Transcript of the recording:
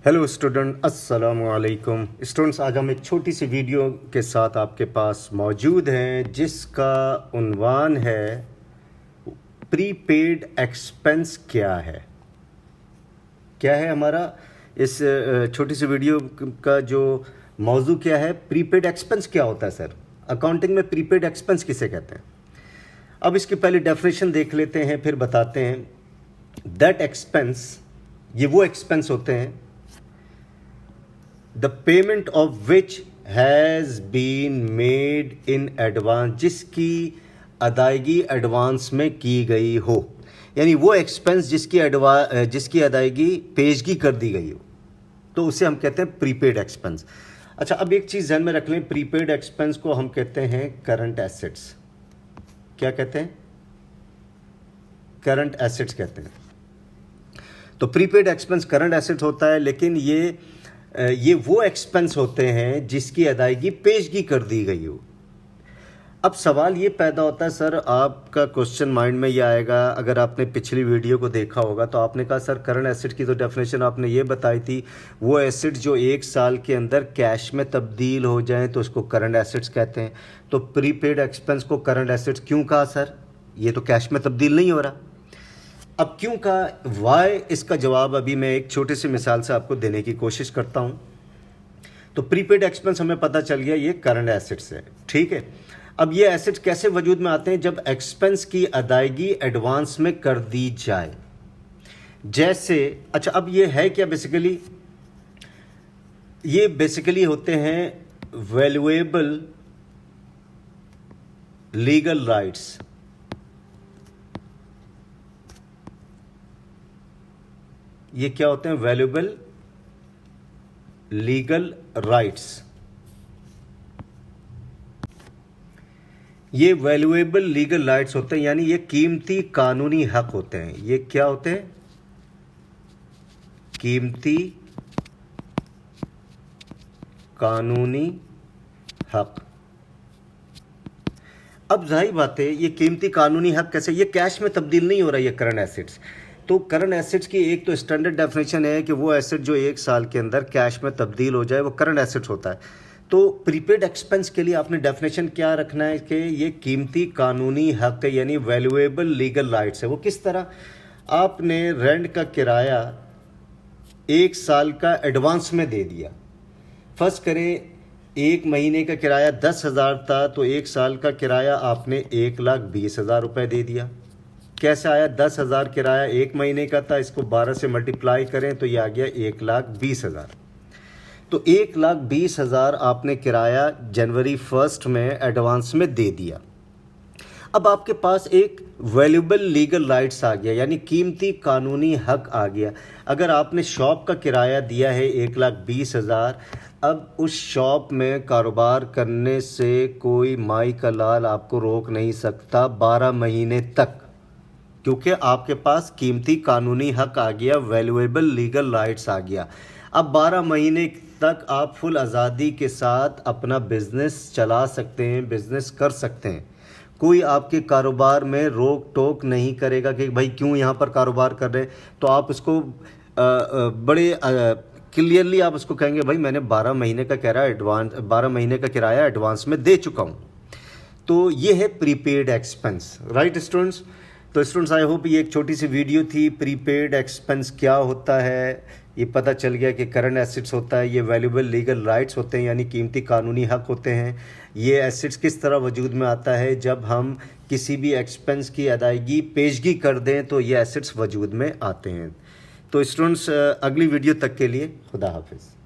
Hello student, अस्सलाम वालेकुम। Students, आज हम एक छोटी सी वीडियो के साथ आपके पास मौजूद हैं जिसका उन्वान है प्रीपेड एक्सपेंस क्या है। क्या है हमारा इस छोटी सी वीडियो का जो मौजू क्या है? प्रीपेड एक्सपेंस क्या होता है सर? अकाउंटिंग में प्रीपेड एक्सपेंस किसे कहते हैं? अब इसकी पहले डेफिनेशन देख लेते हैं, फिर बताते हैं। दैट एक्सपेंस, ये वो एक्सपेंस होते हैं the payment of which has been made in advance, जिसकी अदायगी एडवांस में की गई हो, यानी वो एक्सपेंस जिसकी अदायगी पेशगी कर दी गई हो, तो उसे हम कहते हैं प्रीपेड एक्सपेंस। अच्छा, अब एक चीज़ ध्यान में रख लें, प्रीपेड एक्सपेंस को हम कहते हैं करंट एसेट्स। क्या कहते हैं? करंट एसेट्स कहते हैं। तो प्रीपेड एक्सपेंस करंट एसेट होता है, लेकिन ये वो एक्सपेंस होते हैं जिसकी अदायगी पेशगी कर दी गई हो। अब सवाल ये पैदा होता है सर, आपका क्वेश्चन माइंड में ये आएगा, अगर आपने पिछली वीडियो को देखा होगा तो आपने कहा सर करंट एसेट की तो डेफिनेशन आपने ये बताई थी, वो एसेट जो एक साल के अंदर कैश में तब्दील हो जाएं तो उसको करंट एसेट्स कहते हैं। तो प्रीपेड एक्सपेंस को करंट एसेट्स क्यों कहा सर? ये तो कैश में तब्दील नहीं हो रहा। अब क्यों का वाई, इसका जवाब अभी मैं एक छोटी सी मिसाल से आपको देने की कोशिश करता हूं। तो प्रीपेड एक्सपेंस हमें पता चल गया ये करंट एसेट्स है, ठीक है। अब ये एसेट्स कैसे वजूद में आते हैं? जब एक्सपेंस की अदायगी एडवांस में कर दी जाए। जैसे, अच्छा अब ये है क्या बेसिकली? ये बेसिकली होते हैं वैल्यूएबल लीगल राइट्स। ये क्या होते हैं? Valuable legal rights. ये वैल्यूएबल लीगल राइट्स होते हैं, यानी ये कीमती कानूनी हक होते हैं। ये क्या होते हैं? कीमती कानूनी हक। अब जाहिर बात है, ये कीमती कानूनी हक कैसे? ये कैश में तब्दील नहीं हो रहा, ये करंट एसेट्स। तो करंट एसेट्स की एक तो स्टैंडर्ड डेफिनेशन है कि वो एसेट जो एक साल के अंदर कैश में तब्दील हो जाए वो करंट एसेट्स होता है। तो प्रीपेड एक्सपेंस के लिए आपने डेफिनेशन क्या रखना है कि ये कीमती कानूनी हक है, यानी वैल्यूएबल लीगल राइट्स है। वो किस तरह? आपने रेंट का किराया एक साल का एडवांस में दे दिया। फर्स्ट करें, एक महीने का किराया 10,000 था, तो एक साल का किराया आपने 1,20,000 रुपये दे दिया। कैसे आया? 10,000 किराया एक महीने का था, इसको 12 से मल्टीप्लाई करें तो ये आ गया 1,20,000। तो 1,20,000 आपने किराया जनवरी 1 में एडवांस में दे दिया। अब आपके पास एक वैल्यूएबल लीगल राइट्स आ गया, यानी कीमती कानूनी हक आ गया। अगर आपने शॉप का किराया दिया है 1,20,000, अब उस शॉप में कारोबार करने से कोई माई का लाल आपको रोक नहीं सकता 12 महीने तक, क्योंकि आपके पास कीमती कानूनी हक आ गया, वैल्यूएबल लीगल राइट्स आ गया। अब 12 महीने तक आप फुल आज़ादी के साथ अपना बिजनेस चला सकते हैं, बिजनेस कर सकते हैं। कोई आपके कारोबार में रोक टोक नहीं करेगा कि भाई क्यों यहाँ पर कारोबार कर रहे हैं। तो आप उसको बड़े क्लियरली आप उसको कहेंगे भाई मैंने 12 महीने का किराया एडवांस में दे चुका हूँ। तो ये है प्रीपेड एक्सपेंस, राइट स्टूडेंट्स? तो स्टूडेंट्स, आई होप ये एक छोटी सी वीडियो थी। प्रीपेड एक्सपेंस क्या होता है ये पता चल गया कि करंट एसेट्स होता है, ये वैल्यूएबल लीगल राइट्स होते हैं, यानी कीमती कानूनी हक होते हैं। ये एसेट्स किस तरह वजूद में आता है? जब हम किसी भी एक्सपेंस की अदायगी पेशगी कर दें तो ये एसेट्स वजूद में आते हैं। तो स्टूडेंट्स, अगली वीडियो तक के लिए खुदा हाफिज़।